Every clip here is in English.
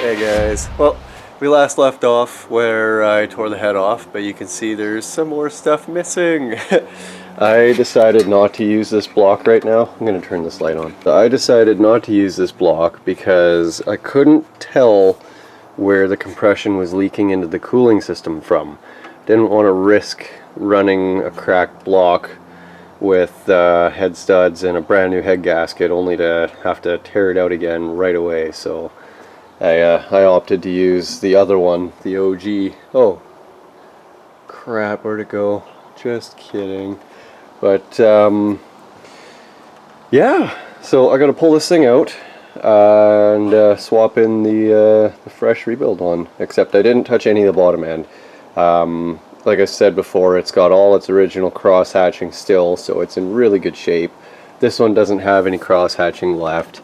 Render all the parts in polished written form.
Hey guys, well, we last left off where I tore the head off, but you can see there's some more stuff missing. I decided not to use this block right now. I'm going to turn this light on. I decided not to use this block because I couldn't tell where the compression was leaking into the cooling system from. Didn't want to risk running a cracked block with head studs and a brand new head gasket only to have to tear it out again right away. So I opted to use the other one, the OG. Oh, crap, where'd it go? Just kidding. But, yeah, so I gotta pull this thing out and swap in the fresh rebuild on, except I didn't touch any of the bottom end. Like I said before, it's got all its original cross hatching still, so it's in really good shape. This one doesn't have any cross hatching left.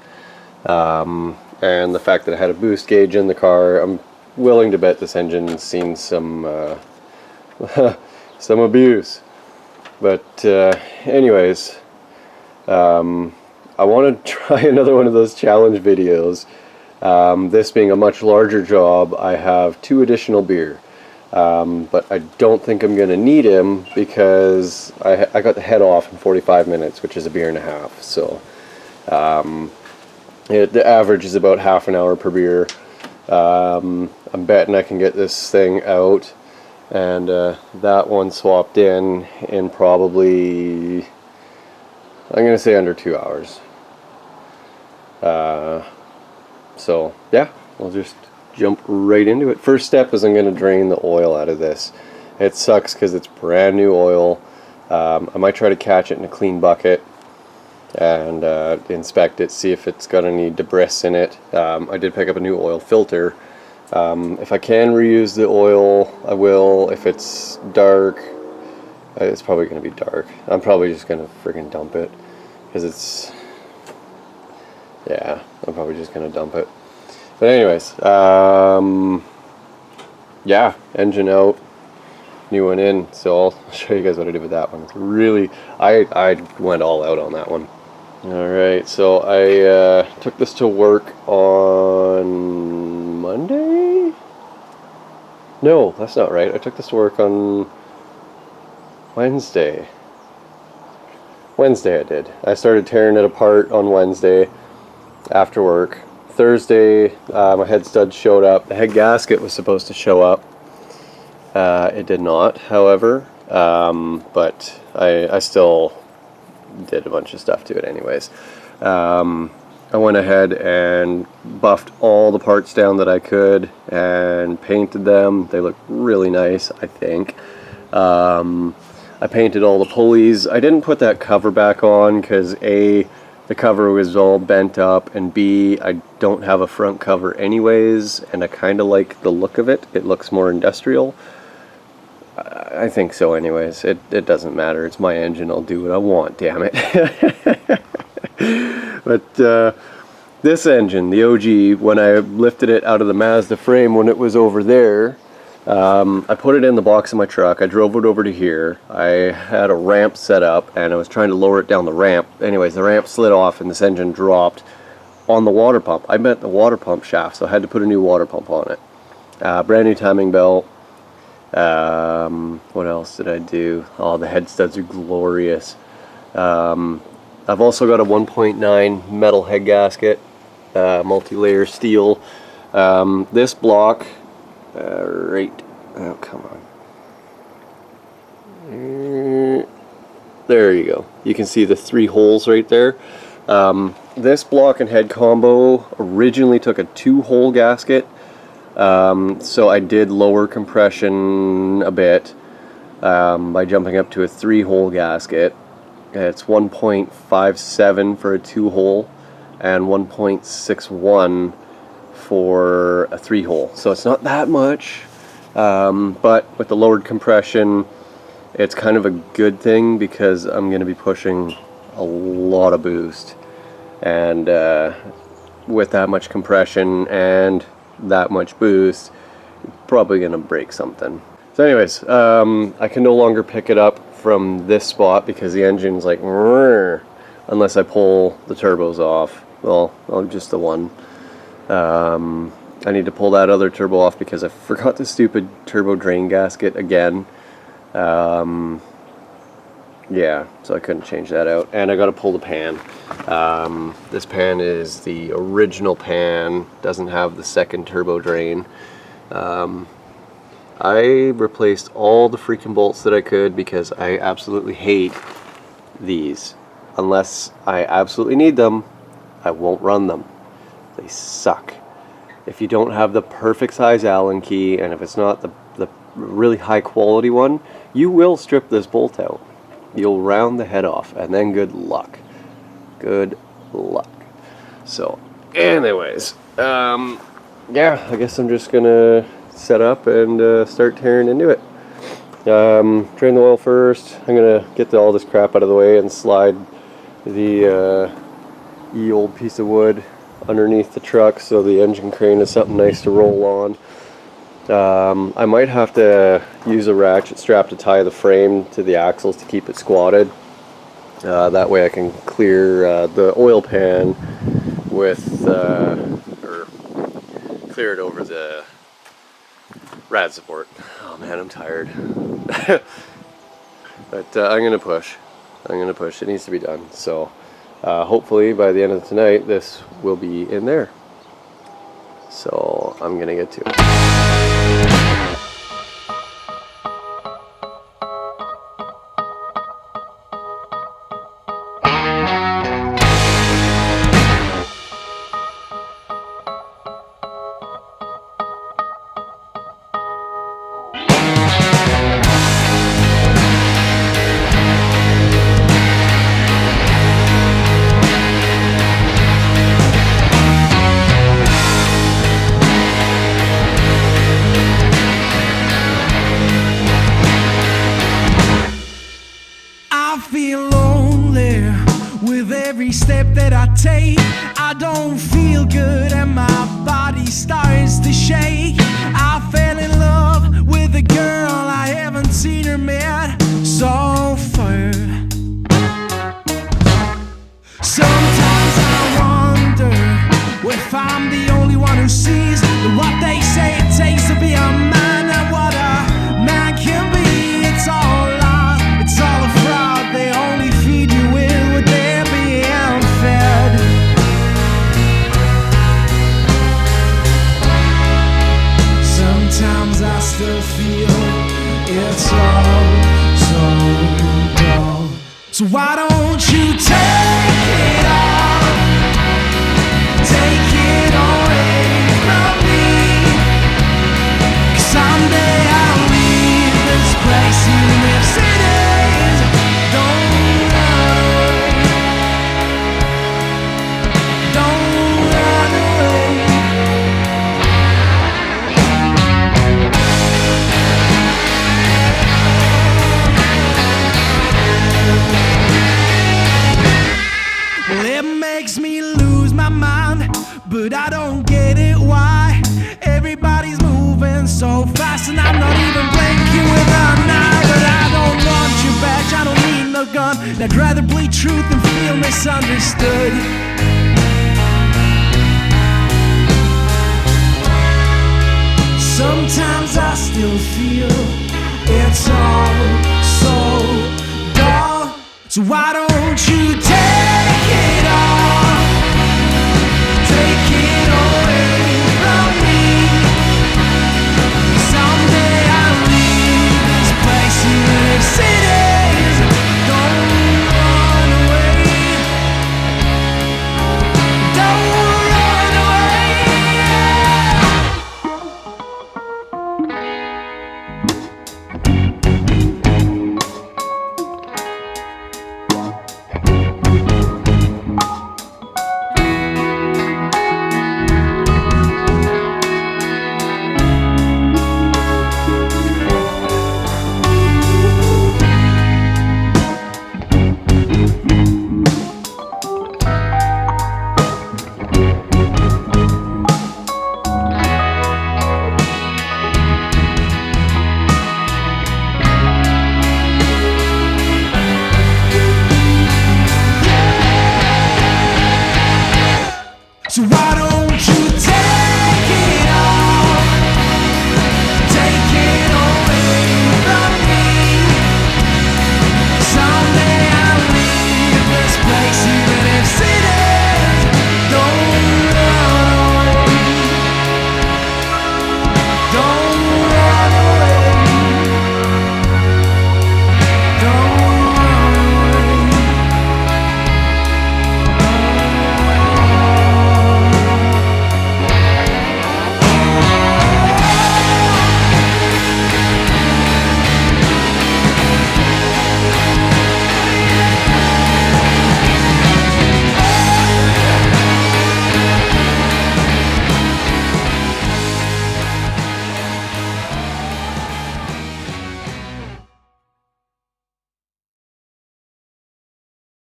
And the fact that it had a boost gauge in the car, I'm willing to bet this engine's seen some some abuse. But anyways, I want to try another one of those challenge videos. This being a much larger job, I have 2 additional beer. But I don't think I'm going to need him because I got the head off in 45 minutes, which is a beer and a half. So the average is about half an hour per beer. I'm betting I can get this thing out and that one swapped in probably, I'm going to say under 2 hours. So yeah, we'll just jump right into it. First step is I'm going to drain the oil out of this. It sucks because it's brand new oil. I might try to catch it in a clean bucket and inspect it, see if it's got any debris in it. I did pick up a new oil filter. If I can reuse the oil, I will. If it's dark, it's probably going to be dark. I'm probably just going to friggin' dump it because it's, yeah, I'm probably just going to dump it. But anyways, yeah, engine out, new one in, so I'll show you guys what I did with that one. It's really, I went all out on that one. Alright, so I took this to work on Monday? No, that's not right. I took this to work on Wednesday. Wednesday I did. I started tearing it apart on Wednesday after work. Thursday, my head stud showed up. The head gasket was supposed to show up. It did not, however, but I still did a bunch of stuff to it anyways. I went ahead and buffed all the parts down that I could and painted them. They look really nice, I think. I painted all the pulleys. I didn't put that cover back on because A, the cover was all bent up, and B, I don't have a front cover anyways, and I kind of like the look of it. It looks more industrial. I think so anyways. It doesn't matter. It's my engine. I'll do what I want, damn it. But this engine, the OG, when I lifted it out of the Mazda frame when it was over there, I put it in the box of my truck. I drove it over to here. I had a ramp set up and I was trying to lower it down the ramp. Anyways, the ramp slid off and this engine dropped on the water pump. I bent the water pump shaft, so I had to put a new water pump on it. Brand new timing belt. What else did I do? Oh, the head studs are glorious. I've also got a 1.9 metal head gasket, multi-layer steel. This block, right, oh come on, there you go. You can see the 3 holes right there. This block and head combo originally took a 2-hole gasket, so I did lower compression a bit by jumping up to a 3-hole gasket. It's 1.57 for a 2-hole and 1.61 for a 3-hole, so it's not that much, but with the lowered compression it's kind of a good thing because I'm going to be pushing a lot of boost, and with that much compression and that much boost, you're probably going to break something. So anyways, I can no longer pick it up from this spot because the engine's like, unless I pull the turbos off. Well, just the one. I need to pull that other turbo off because I forgot the stupid turbo drain gasket again. Yeah, so I couldn't change that out. And I got to pull the pan. This pan is the original pan, doesn't have the second turbo drain. I replaced all the freaking bolts that I could because I absolutely hate these. Unless I absolutely need them, I won't run them. They suck. If you don't have the perfect size Allen key, and if it's not the really high quality one, you will strip this bolt out. You'll round the head off, and then good luck. Good luck. So, anyways, yeah, I guess I'm just gonna set up and start tearing into it. Drain the oil first. I'm gonna get all this crap out of the way and slide the old piece of wood underneath the truck so the engine crane is something nice to roll on. I might have to use a ratchet strap to tie the frame to the axles to keep it squatted. That way I can clear the oil pan with, or clear it over the rad support. Oh man, I'm tired. But I'm gonna push. It needs to be done. So hopefully by the end of tonight this will be in there. So I'm gonna get to it. Every step that I take, I don't feel good and my body starts to shake. I fell in love with a girl I haven't seen her met so far. Sometimes I wonder if I'm the only one who sees what they say it takes to be a man and what a man can be. It's all a lie, it's all a fraud. They only feed you with what they're being fed. Sometimes I still feel it's all so dull. So why don't you take it off? Take it away from me. 'Cause someday I'll leave this place, even if cities don't run away. Don't run away. Well, it makes me lose my mind, but I don't get it why everybody's moving so fast and I'm not even blinking with an eye. But I don't want your badge, I don't need no gun. I'd rather bleed truth than feel misunderstood. Sometimes I still feel it's all so dull. So why don't you take it off? Take it away from me. Someday I'll leave this place, even if cities don't run away. Don't run away. So why don't